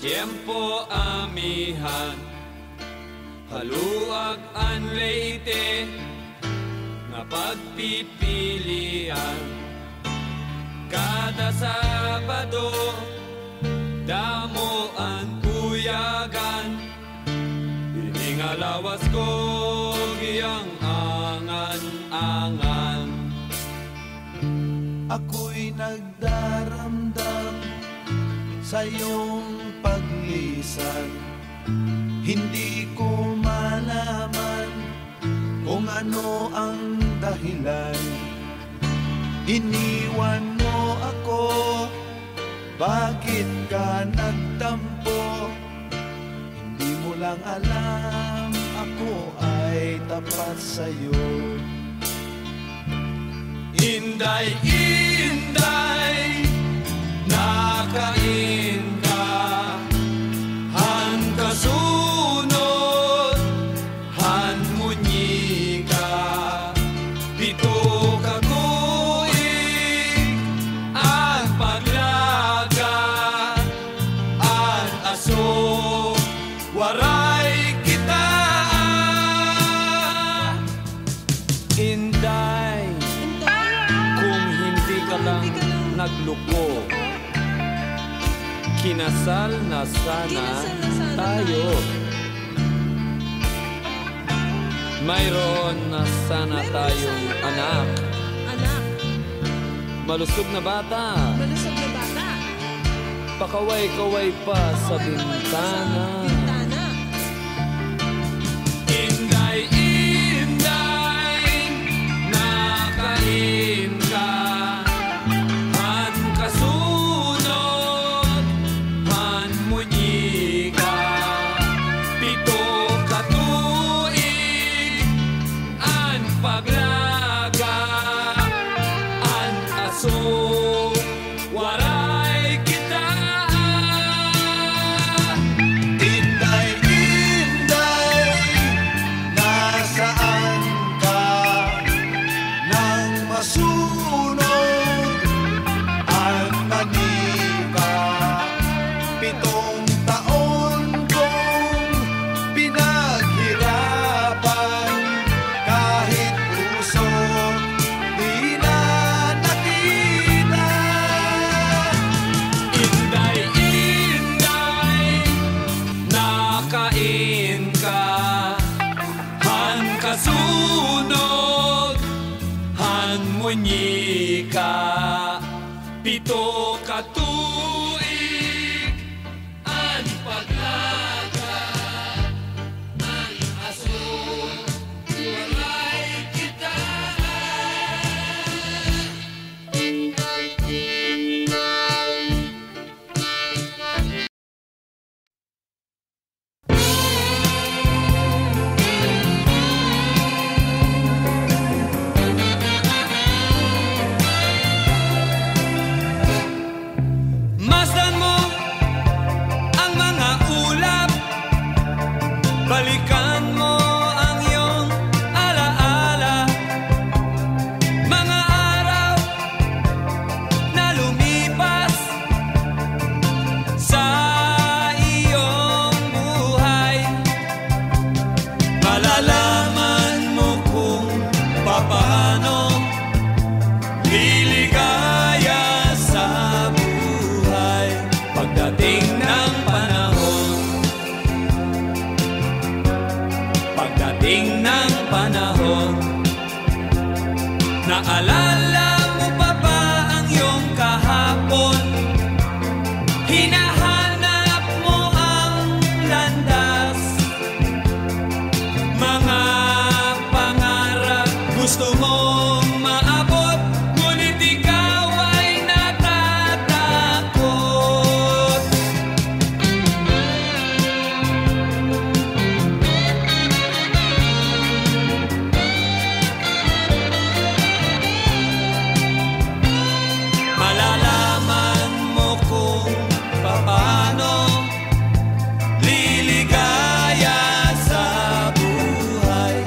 Tiempo amihan, haluag an leite, nga pagpipilian. Kada Sabado, damo ang uyagan, iningalawas ko giyang angan-angan. Ako'y nagdaramdam sa iyong paglisan, hindi ko malaman kung ano ang dahilan. Iniwan mo ako, bakit ka nagtampo? Hindi mo lang alam, ako ay tapat sa'yo. Inday, inday, nakain ka, han kasunod, han munyi ka, pito ka tuig, ang paglaga, ang aso, waray kita. Inday, kung hindi ka lang nagluko, kinasal na sana tayo. Mayroon na sana tayong anak. Malusog na bata. Pakaway-kaway pa sa bintana. Inday, inday, nakain ka, han kasunod, han munyi ka, pito ka tuig, an paglaga, an aso, waray kita. Inday, inday, nasaan ka? Nang masunod ang manika, 7 taon kong pinaghirapan, kahit puso di na nakita. Inday, inday, nakain ka, han kasunod, han munyi ka, pito ka tuig, an paglaga, an aso, waray kita. Masdan mo ang mga ulap, balikan mo ang iyong alaala, mga araw na lumipas sa iyong buhay. Malalaman mo kung papaano liligaya sa buhay pagdating ng panahon. Pagdating ng panahon, naalala mo pa ba ang iyong kahapon? Hinahanap mo ang landas, mga pangarap gusto mong maabot, ngunit ikaw ay natatakot. Malalaman mo kung paano liligaya sa buhay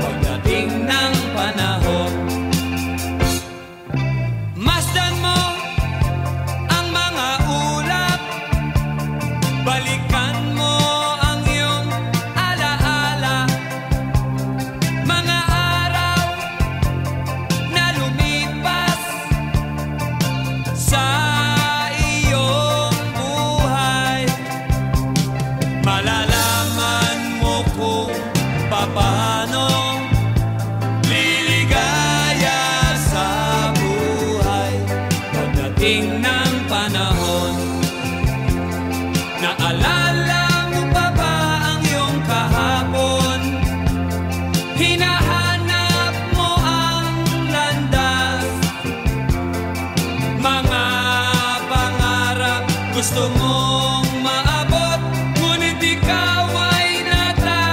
pagdating ng panahon. hinahanap mo ang landas. Mga pangarap gusto mong maabot, ngunit ikaw ay natatakot.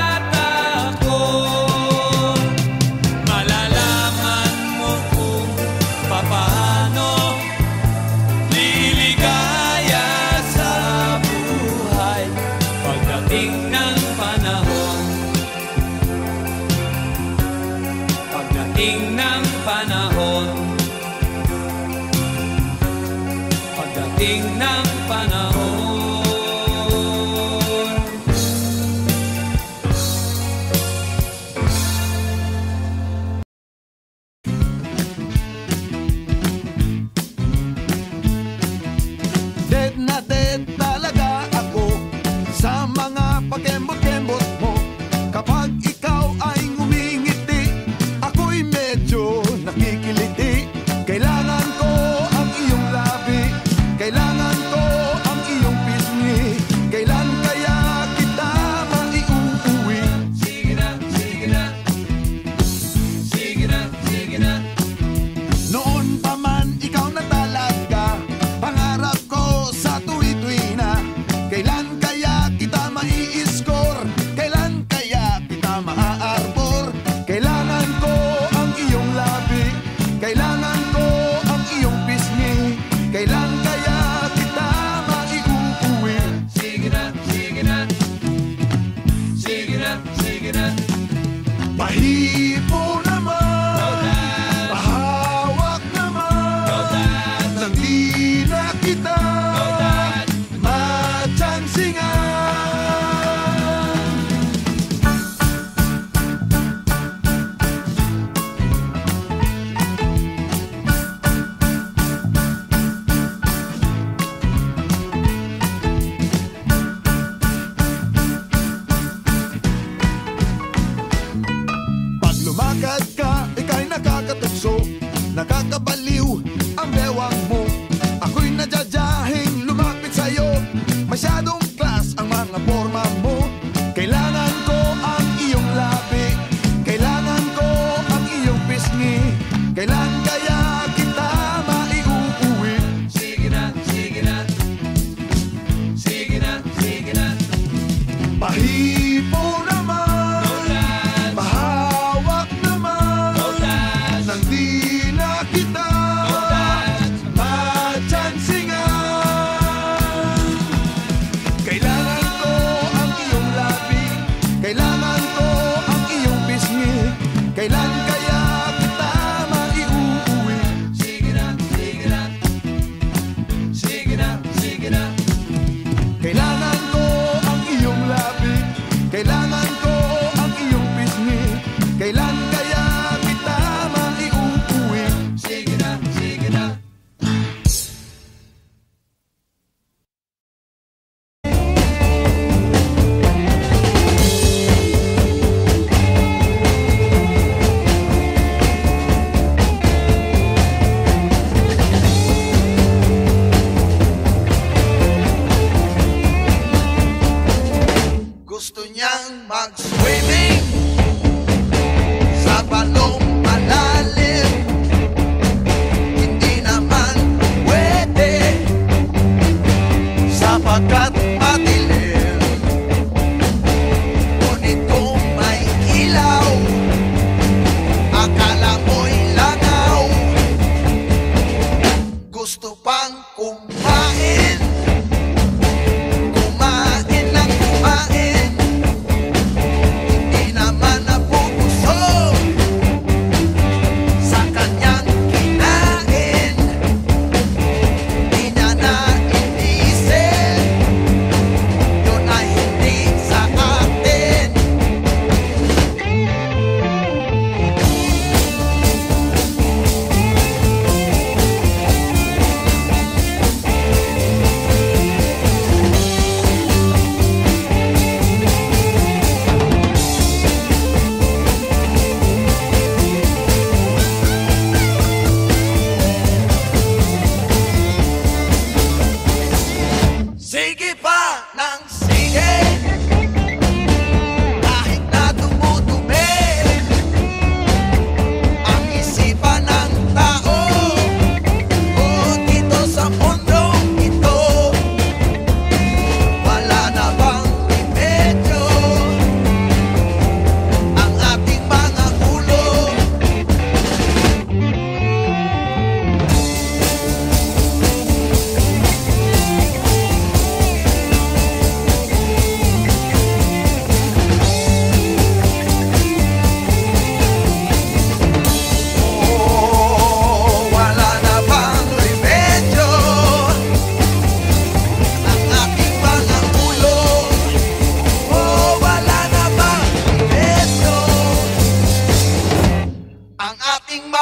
Malalaman mo kung papaano liligaya sa buhay pagdating ng panahon. Pagdating ng panahon. Pagdating ng panahon. Dead na dead talaga ako sa mga pakembot-kembot mo. Kapag ikaw ay ngumingiti, ako'y medyo nakikiliti. Kailangan ko ang iyong labi, kailangan ko ang iyong pisngi. Kailan kaya kita maiuuwi? Sige na, sige na. Sige na, sige na. Noon pa man ikaw na talaga pangarap ko sa tuwi-tuwi na. Kailan kaya kita mai-score? Kailan kaya kita maa-arbor? Kailangan ko ang iyong labi, kailangan ko ang iyong pisngi. Kailan kaya kita maiuuwi? Sige na, sige na. Sige na, sige na. Pahipo naman, pahawak naman, nang di na kita matsansingan. Pag lumakad ka, ika'y nakakatukso, nakakabaliw ang bewang mo. Ako'y nadyadyahin lumapit sa'yo, masyadong class ang mga forma mo. Kailangan ko ang iyong labi, kailangan ko ang iyong pisngi. Kailan kaya kita maiuuwi? Sige na, sige na. Sige na, sige na. Pahipo naman, pahawak naman, nang di na kita matsansingan. Kailangan ko ang iyong labi, kailangan ko ang iyong pisngi. Kailan kaya kita maiuuwi? Sige na, sige na. Sige na, sige na. Kailangan ko ang iyong labi, kailangan ko ang iyong pisngi. Kailan kaya kita maiuuwi? Sige na, sige na.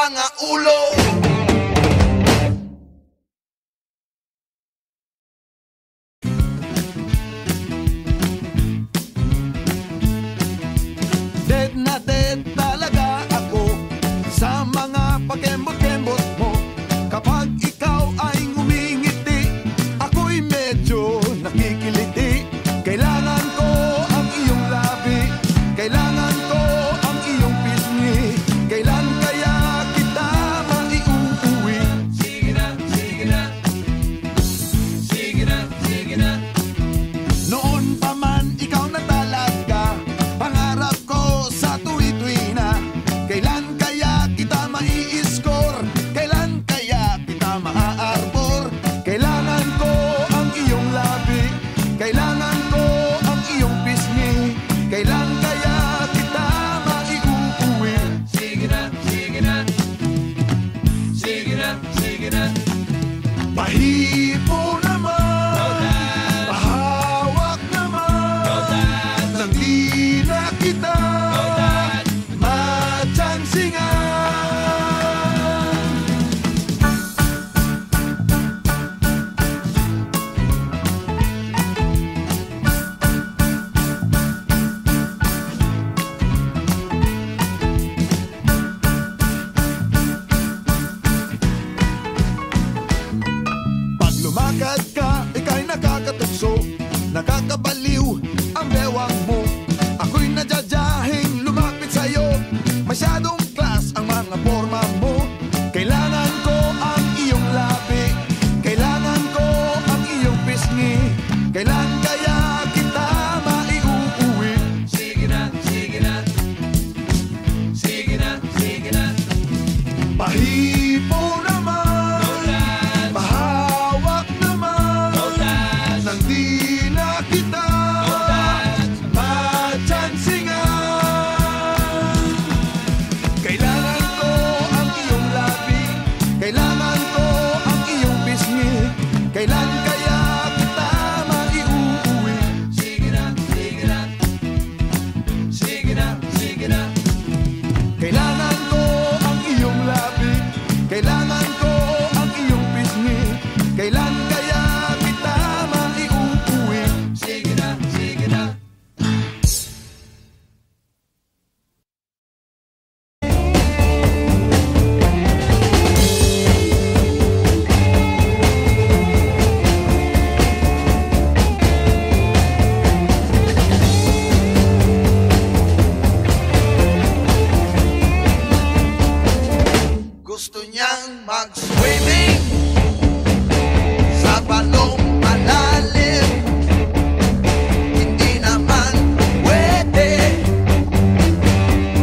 mga ulo. Dead na dead talaga ako sa mga pakembot-kembot mo. Kapag ikaw ay ngumingiti, ako'y medyo nakikiliti. Kailangan ko ang iyong labi, kailangan ko ang iyong pisngi. Kailan kaya kita maiuuwi? Sige na, sige na. Sige na, sige na. Noon pa man ikaw na talaga pangarap ko sa tuwi-tuwi na. Kailan kaya kita mai-score? Kailan kaya kita maa-arbor? Kailangan ko ang iyong labi, kailangan ko ang iyong pisngi. Kailan kaya kita maiuuwi? Sige na, sige na. Sige na, sige na. Pahipo naman, pahawak naman, nang di na kita matsansingan. Pag lumakad ka, ika'y nakakatukso, nakakabaliw ang bewang mo. Ako'y nadyadyahin lumapit sa'yo, masyadong class ang mga forma mo. Kailangan ko ang iyong labi, kailangan ko ang iyong pisngi. Kailan kaya kita maiuuwi? Sige na, sige na. Sige na, sige na. Pahipo naman, pahawak naman, nang di na kita matsansingan. Kailangan ko ang iyong labi, kailangan ko ang iyong pisngi. Kailan kaya kita maiuuwi? Sige na, sige na. Sige na, sige na. Kailangan ko ang iyong labi, kailangan ko ang iyong pisngi. Kailan kaya kita maiuuwi? Sige na, sige na. Gusto niyang mag-swimming sa balong malalim. Hindi naman pwede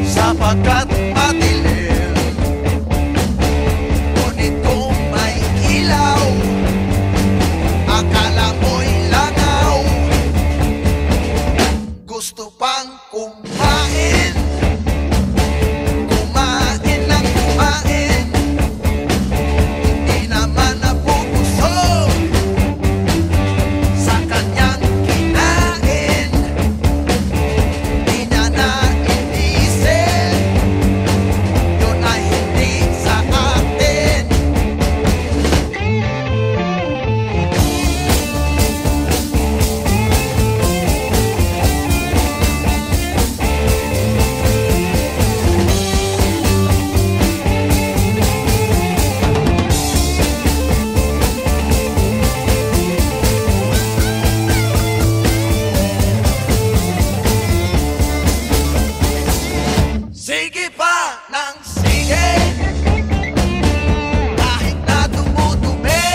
sapagkat madilim. Ngunit kung may ilaw, akala mo'y langaw. Gusto pang kumain, kumain ng kumain. Hindi naman nabubusog sa kanyang kinain. Di niya naiisip, yun ay hindi sa atin. Sige pa ng sige, kahit na dumudumi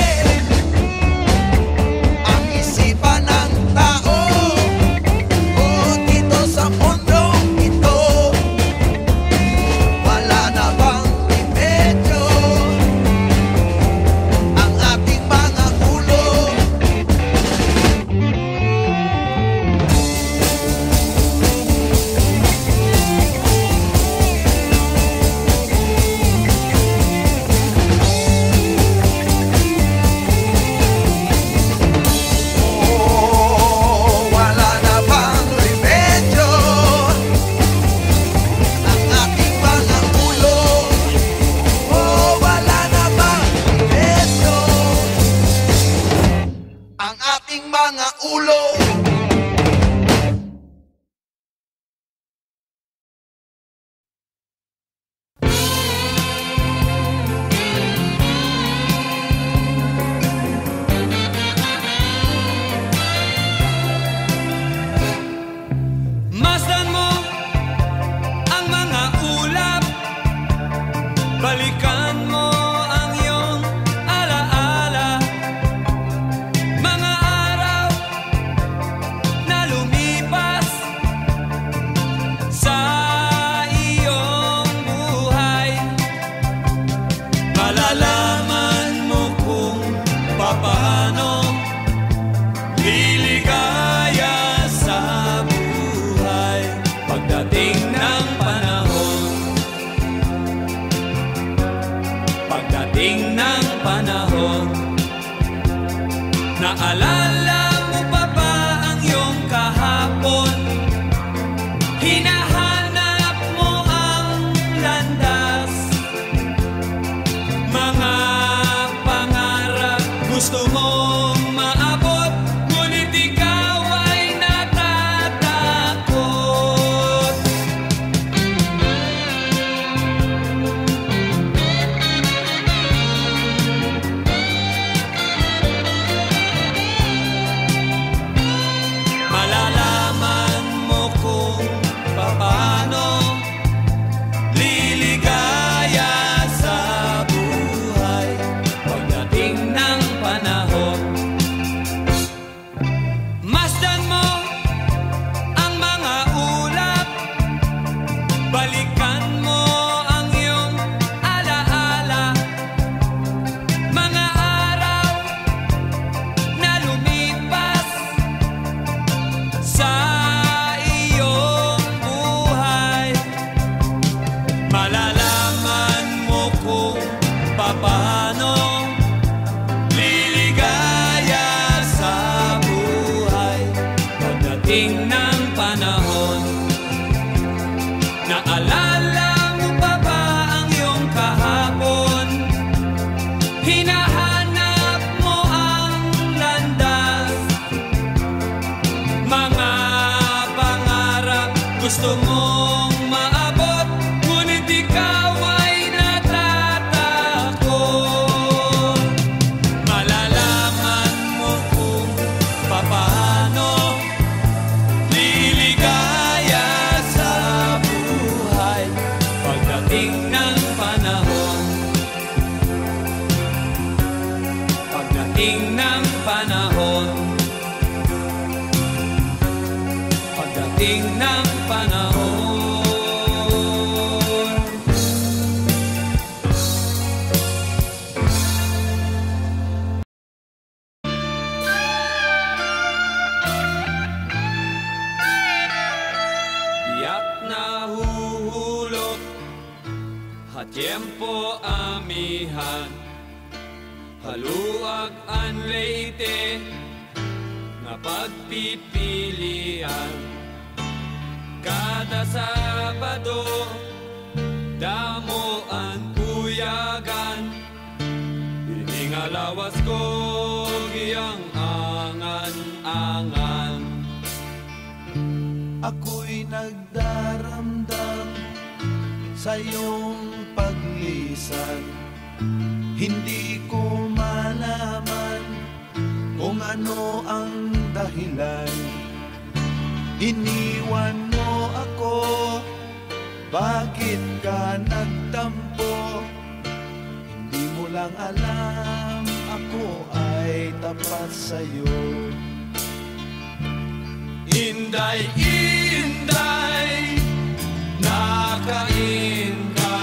ang isipan ng tao. O dito sa mundong ito, wala na bang remedyo ang ating mga ulo? Balikan mo ang iyong alaala, mga araw na lumipas sa iyong buhay. Malalaman mo kung papaano liligaya sa buhay pagdating ng panahon. Pagdating ng panahon, naalala mo pa ba ang iyong kahapon? Hinahanap mo ang landas, mga pangarap gusto mong maabot, ngunit ikaw ay natatakot. Malalaman mo kung paano liligaya sa buhay pagdating ng panahon. Masdan mo ang mga ulap, balikan mo ang iyong alaala, mga araw na lumipas sa iyong buhay. Malalaman mo kung paano liligaya sa buhay pagdating ng panahon. Naalala mo pa ba ang iyong kahapon? Hinahanap mo ang landas, mga pangarap gusto mong maabot, ngunit ikaw ay natatakot. Malalaman mo kung paano liligaya sa buhay pagdating ng panahon. Pagdating ng panahon. Pagdating ng panahon. Tiyak na huhulog, hatiempo amihan, haluag an leite, nga pagpipilian. Kada Sabado, damo ang puyagan, iningalawas ko giyang angan-angan. Ako'y nagdaramdam sa iyong paglisan. Hindi ko malaman kung ano ang dahilan. Iniwan mo ako, bakit ka nagtampo? Hindi mo lang alam, ako ay tapat sa'yo. Inday, inday, nakain ka,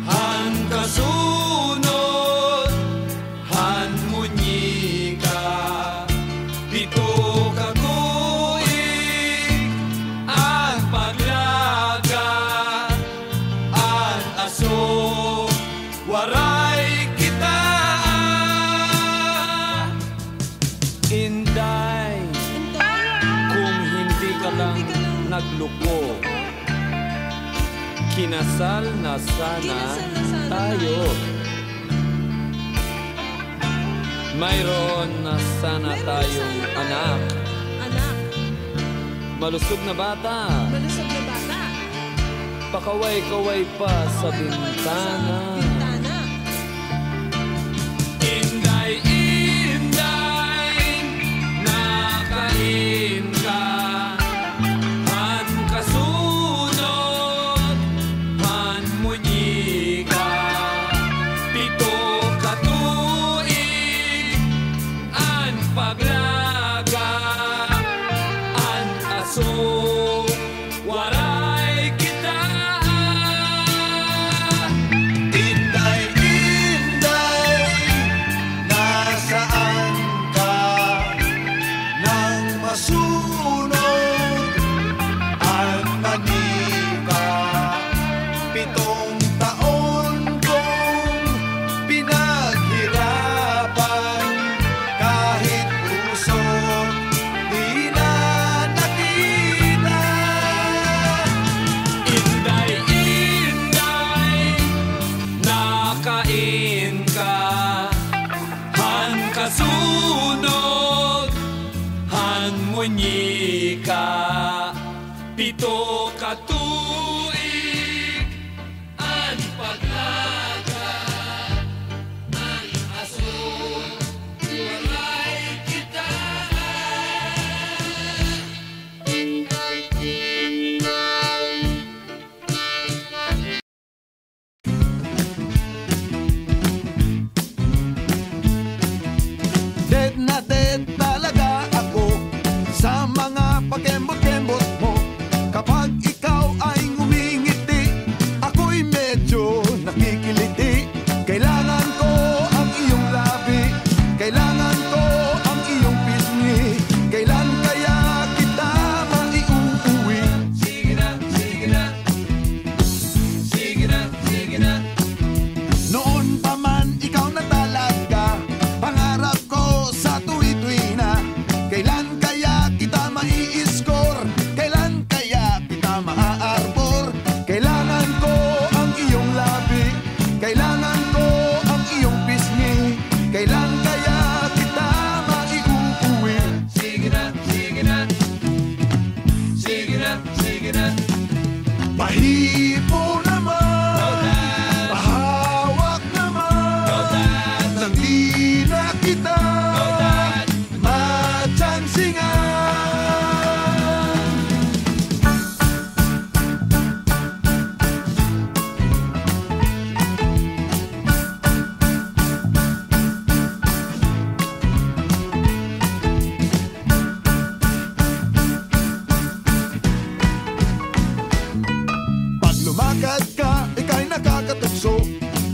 han kasunod, han munyi ka, pito ka tuig, ang paglaga, ang aso, waray kita. Inday, kung hindi ka lang nagluko, kinasal na sana tayo. Mayroon na sana tayong anak. Malusog na bata. Pakaway-kaway pa sa bintana. Inday, inday, nakain ka, han kasunod, han munyi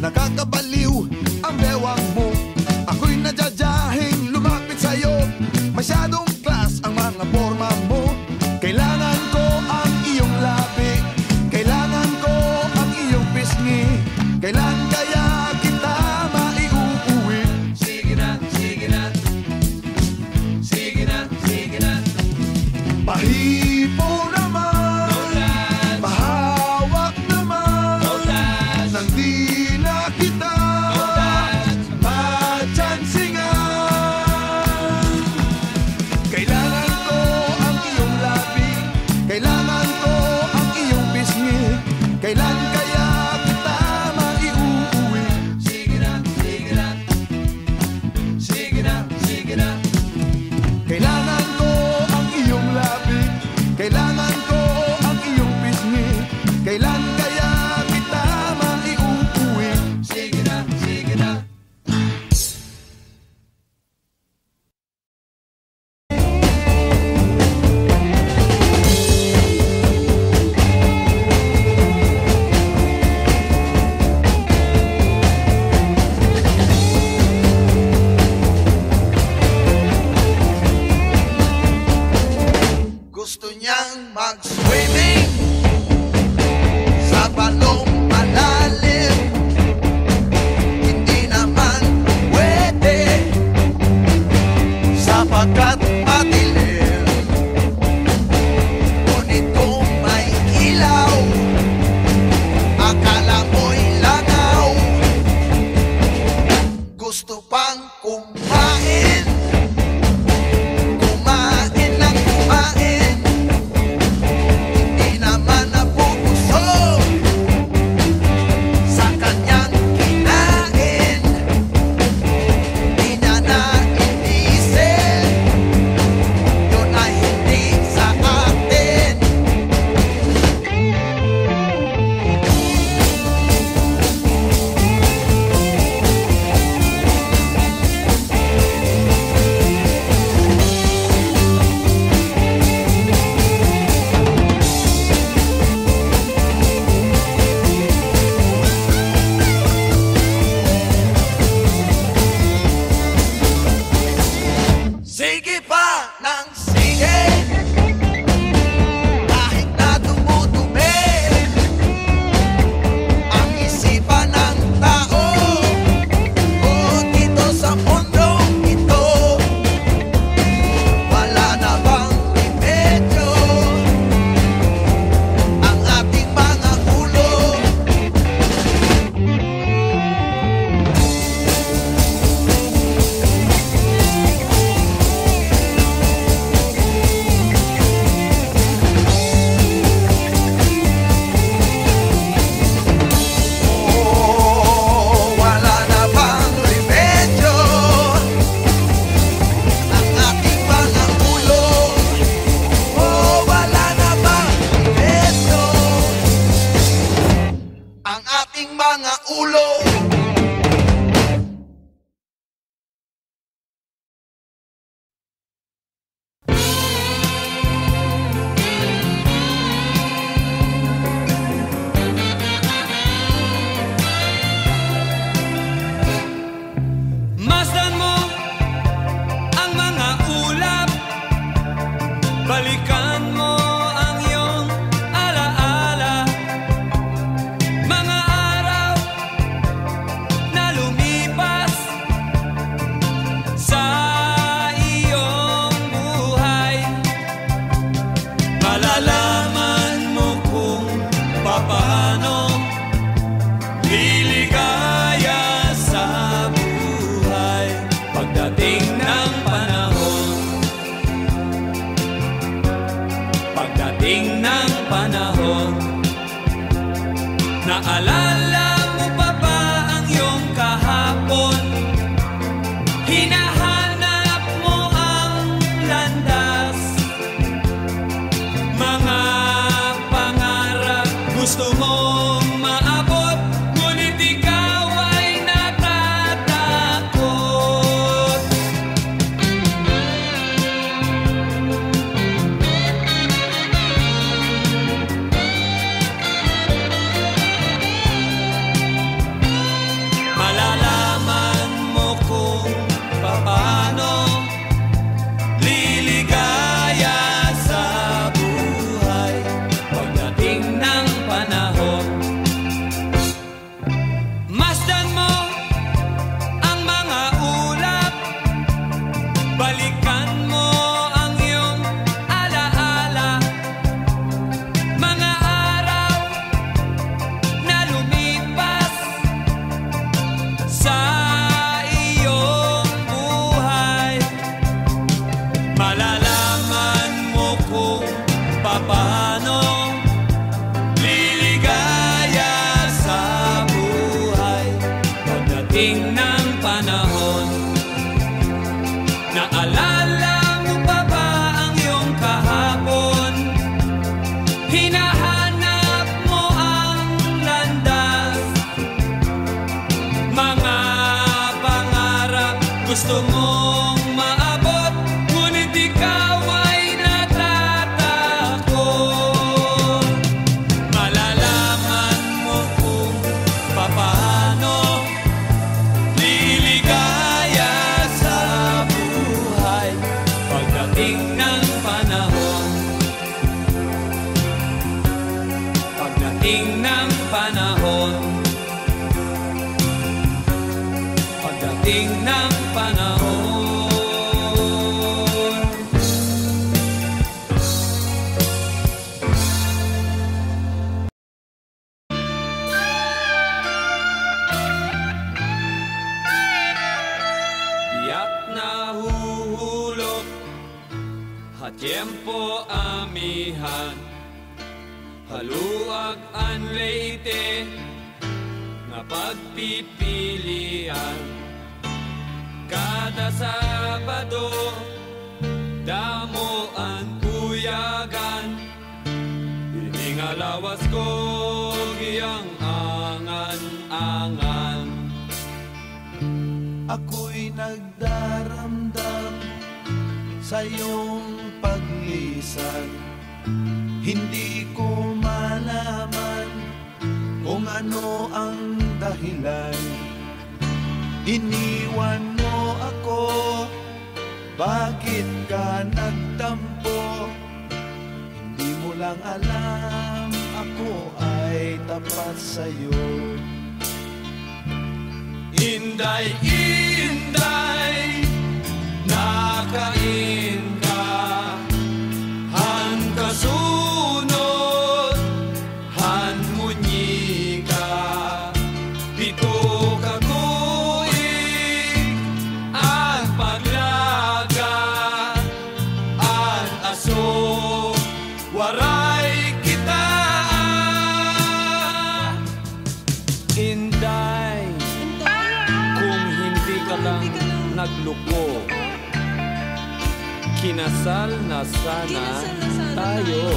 nakakabaliw ang bewang mo. Ako'y nadyadyahin lumapit sa'yo. Masyadong class ang mga forma mo. Kailangan ko ang iyong labi, kailangan ko ang iyong pisngi. Kailan kaya kita maiuuwi? Sige na, sige na. Sige na, sige na. Pahipo naman, Touch, mahawak naman, touch, nang di na kita matsansingan. Kailangan ko ang iyong labi, kailangan ko ang iyong pisngi. Kailan kaya kita maiuuwi? sige na, sige na. Sige na, sige na. Kailangan ko ang iyong labi, kailangan ko ang iyong pisngi. Kailan kaya kita maiuuwi? Sige na, sige na. Gusto niyang mag-swimming sa balong malalim. Hindi naman pwede sapagkat madilim. Ngunit kung may ilaw, akala mo'y langaw. Gusto pang kumain, kumain ng kumain. Hindi naman nabubusog sa kanyang kinain. Di niya naiisip, yun ay hindi sa atin. Sige pa ng sige, kahit na dumudumi ang isipan ng tao. O dito sa mundong ito, wala na bang remedyo ang ating mga ulo? Wala na bang remedyo ang ating mga ulo? Wala na bang remedyo ang ating mga ulo? Masdan mo ang mga ulap, balikan mo ang iyong alaala. Mga araw na lumipas sa iyong buhay, malalaman mo kung papaano liligaya sa buhay. Pagdating ng panahon, pagdating ng panahon, naalala mo pa ba ang iyong kahapon? Hinahanap mo ang landas, mga pangarap gusto mong maabot, ngunit ikaw ay natatakot. Pagdating ng panahon, naalala mo pa ba ang iyong kahapon? Hinahanap mo ang landas, mga pangarap gusto mong maabot, ngunit ikaw ay natatakot. Malalaman mo kung papaano liligaya sa buhay pagdating ng panahon. Pagdating ng panahon. Pagdating ng panahon. Tiyak na huhulog, hatyempo amihan, haluag an leite, nga pagpipilian. Kada Sabado, damo ang uyagan, ining alawas ko giyang angan-angan. Ako'y nagdaramdam sa iyong paglisan. Hindi ko malaman kung ano ang dahilan. Iniwan mo ako, bakit ka nagtampo? Hindi mo lang alam, ako ay tapat sa'yo. Inday, inday, nakain ka, han kasunod, han munyi ka, pito ka tuig, ang paglaga, ang aso, waray kita. Inday, kung hindi ka lang nagluko, kinasal na sana tayo.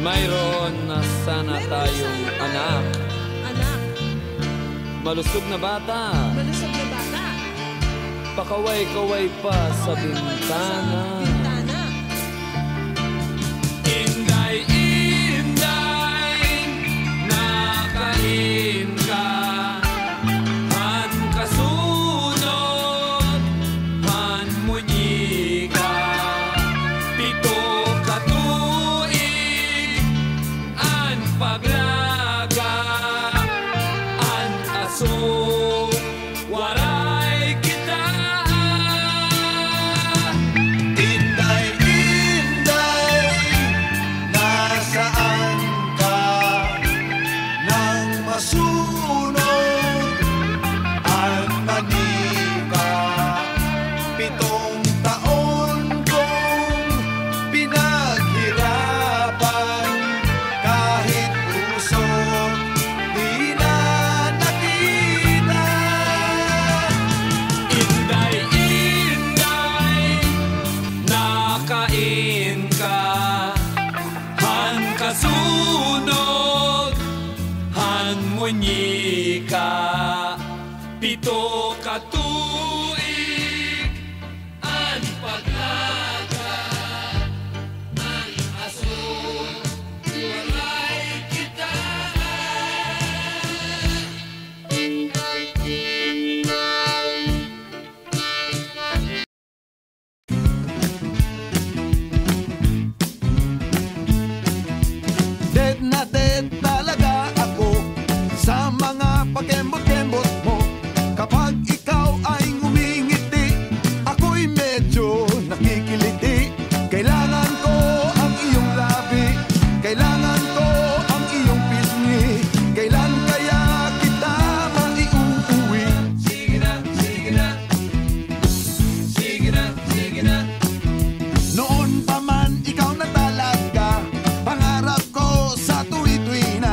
Mayroon na sana tayong anak. Anak, Malusog na bata, malusog na bata. pakaway-kaway pa sa bintana. Bintana. Inday, inday, nakain ka, han kasunod, han munyi ka, pito ka tuig, an paglaga, an aso, waray kita. Inday, inday, nasaan ka? Nang masunod ang manika, 7 taon kong pinaghirapan, kahit puso di na nakita. Inday, inday, nakain ka, han kasunod, han munyi ka, pito ka tuig, an paglaga, an aso, walay kita. Dead na dead talaga ako sa mga pakembot-kembot mo. Kapag ikaw ay ngumingiti, ako'y medyo nakikiliti. Kailangan ko ang iyong labi, kailangan ko ang iyong pisngi. Kailan kaya kita maiuuwi? Sige na, sige na, sige na, sige na. Noon pa man ikaw na talaga, pangarap ko sa tuwi-tuwi na.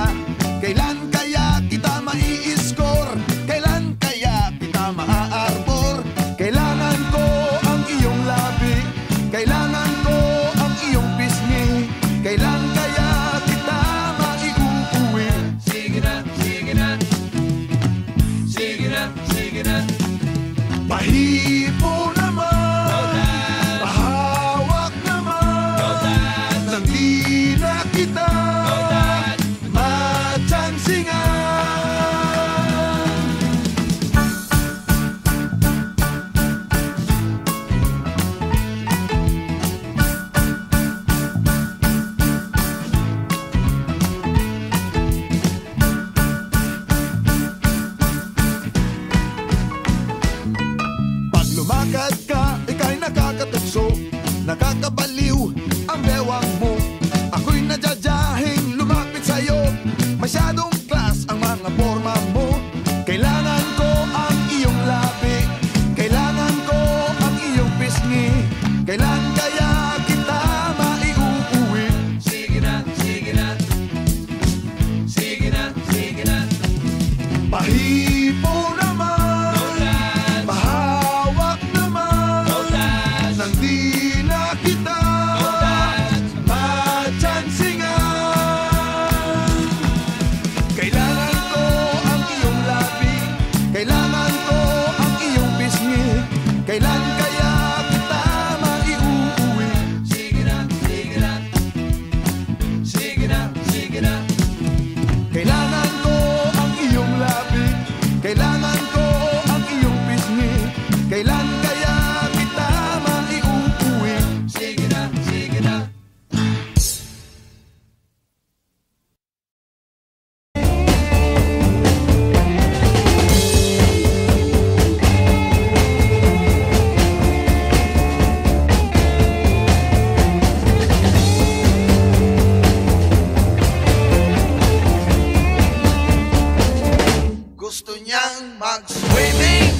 mag-swimming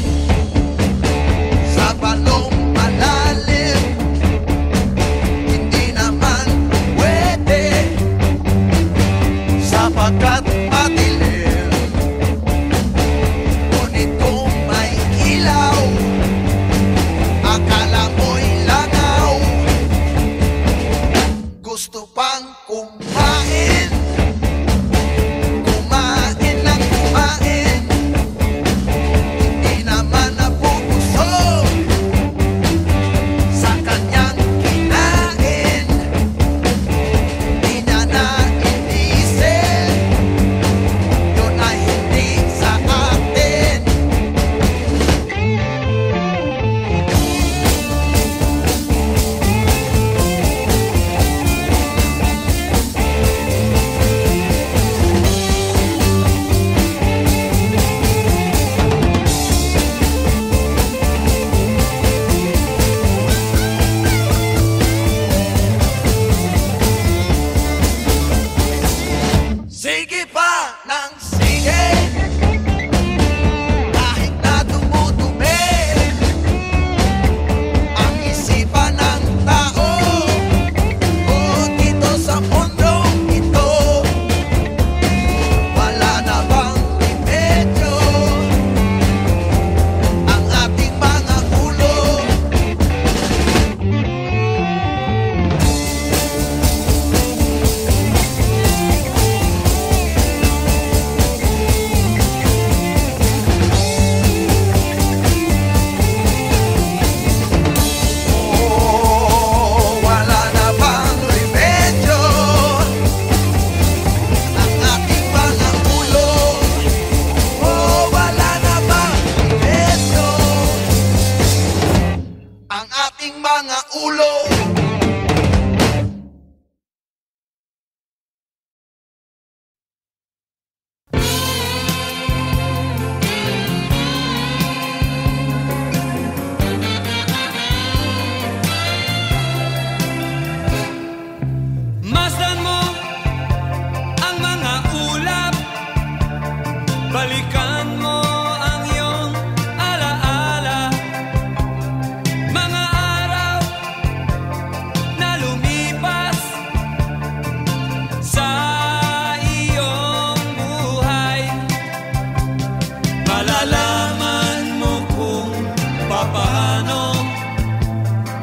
sa balong malalim. Hindi naman pwede sapagkat madilim. Ngunit kung may ilaw, akala mo'y langaw. Gusto pang kumain, kumain ng kumain. Hindi naman nabubusog sa kanyang kinain. Di niya nainisip, yun ay hindi sa atin. Sige pa ng sige, kahit na dumudumi ang isipan ng tao. O dito sa mundong ito, wala na bang remedyo ang ating mga ulo? Wala na bang remedyo ang ating mga ulo? Wala na bang remedyo ang ating mga ulo? Masdan mo ang mga ulap, balikan mo ang iyong alaala. Mga araw na lumipas sa iyong buhay, malalaman mo kung papaano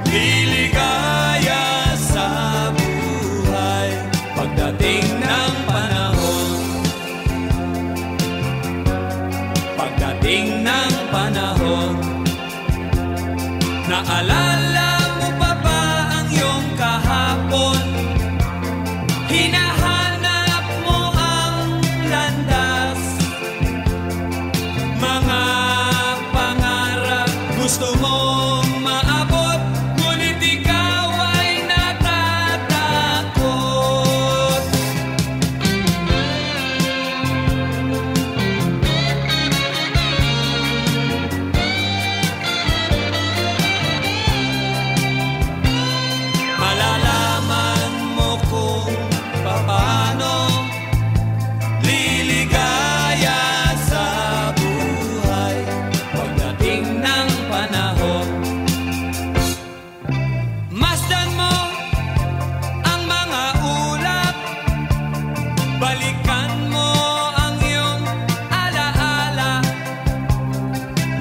liligaya sa buhay pagdating ng panahon. Pagdating ng panahon, naalala mo pa ba ang iyong kahapon? Hinahanap mo ang landas, mga pangarap gusto mong maabot, ngunit ikaw ay natatakot. Malalaman mo kung paano liligaya sa buhay pagdating ng panahon. Masdan mo ang mga ulap, balikan mo ang iyong alaala.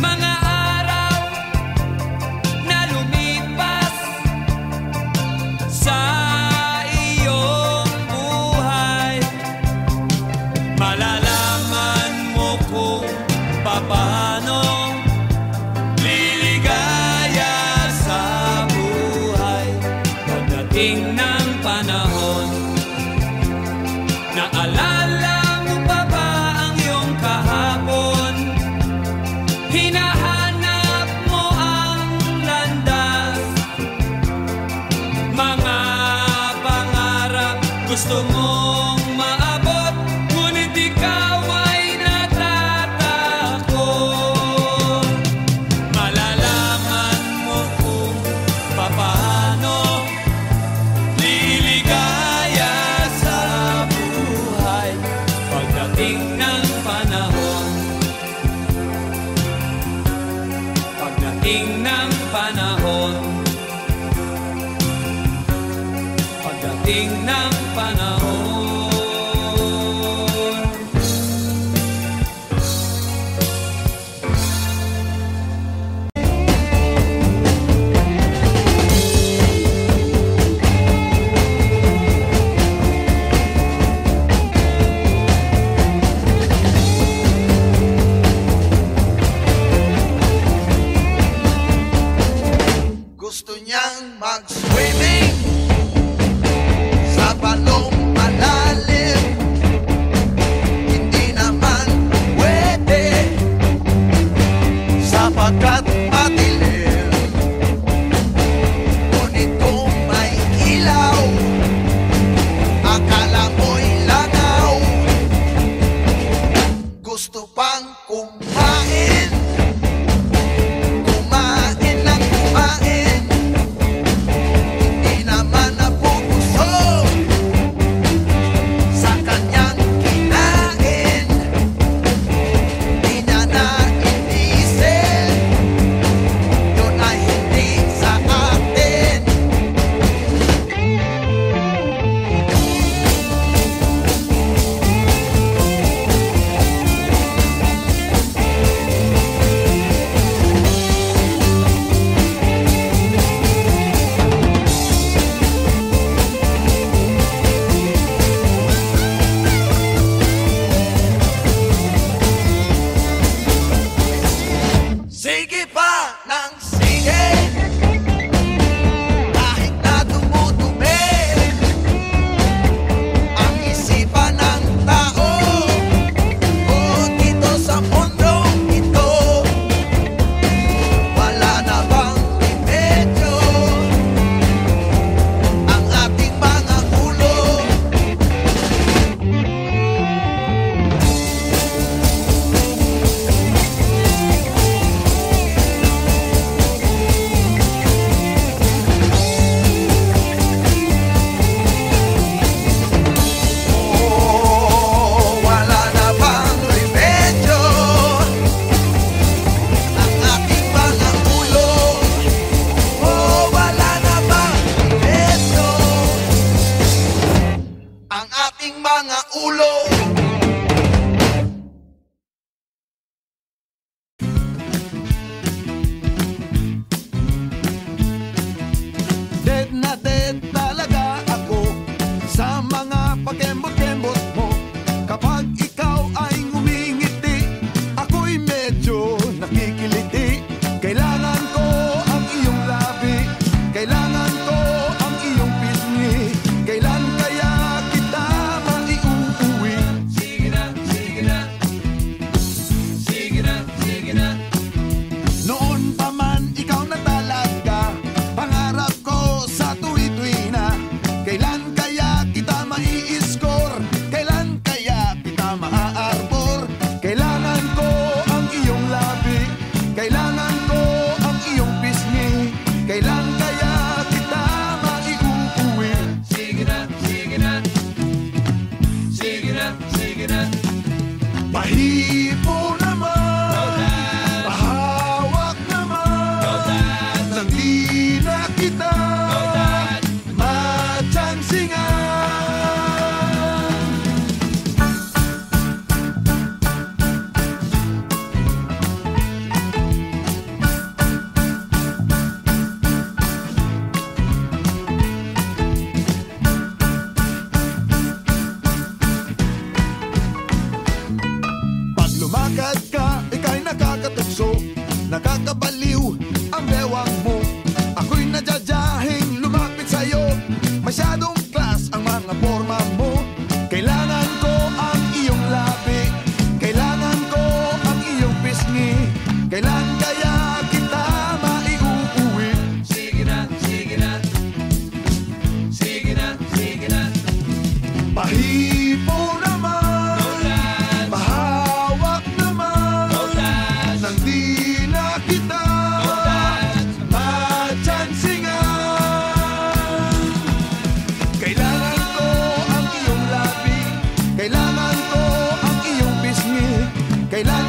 Mga araw na lumipas sa iyong buhay, malalaman mo kung paano liligaya sa buhay pagdating ng panahon. Naalala mo pa ba ang iyong kahapon? Hinahanap mo ang landas, mga pangarap gusto mong maabot, ngunit ikaw ay natatakot. Malalaman mo kung paano liligaya sa buhay pagdating ng panahon. Gusto niyang mag-swimming sa balong malalim. Hindi naman pwede sapagkat madilim. Ngunit kung may ilaw, akala mo'y langaw. Gusto pang kumain, kumain ng kumain. Hindi naman nabubusog sa kanyang kinain. Di niya naiisip, yun ay hindi sa atin. Sige pa ng sige, kahit na dumudumi ang isipan ng tao. O dito sa mundong ito, wala na bang remedyo ang ating mga ulo? Wala na bang remedyo ang ating mga ulo? Wala na bang remedyo ang ating mga ulo? Dead na dead talaga ako sa mga pakembot-kembot mo. Kapag ikaw ay ngumingiti, ako'y medyo nakikiliti. Kailangan ko ang iyong labi, kailangan ko ang iyong pisngi. Kailan kaya kita maiuuwi? Sige na, sige na. Sige na, sige na. Noon pa man ikaw na talaga pangarap ko sa tuwi-tuwi na. Kailan kaya kita mai-score? Kailan kaya kita maa-arbor? Kailangan ko ang iyong labi, kailangan ko ang iyong pisngi. Kailan kaya kita maiuuwi? Sige na, sige na. Sige na, sige na. Pahipo naman, pahawak naman, nang di na kita matsansingan. Pag lumakad ka, ika'y nakakatukso, nakakabaliw ang bewang mo. Ako'y nadyadyahin lumapit sa'yo, masyadong class ang mga forma mo. Kailangan ko ang iyong labi, kailangan ko ang iyong pisngi. Kailan kaya kita maiuuwi? Sige na, sige na. Sige na, sige na. Pahipo naman, pahawak naman, nang di na kita matsansingan. Kailangan ko ang iyong labi, kailangan ko ang iyong pisngi. Kailan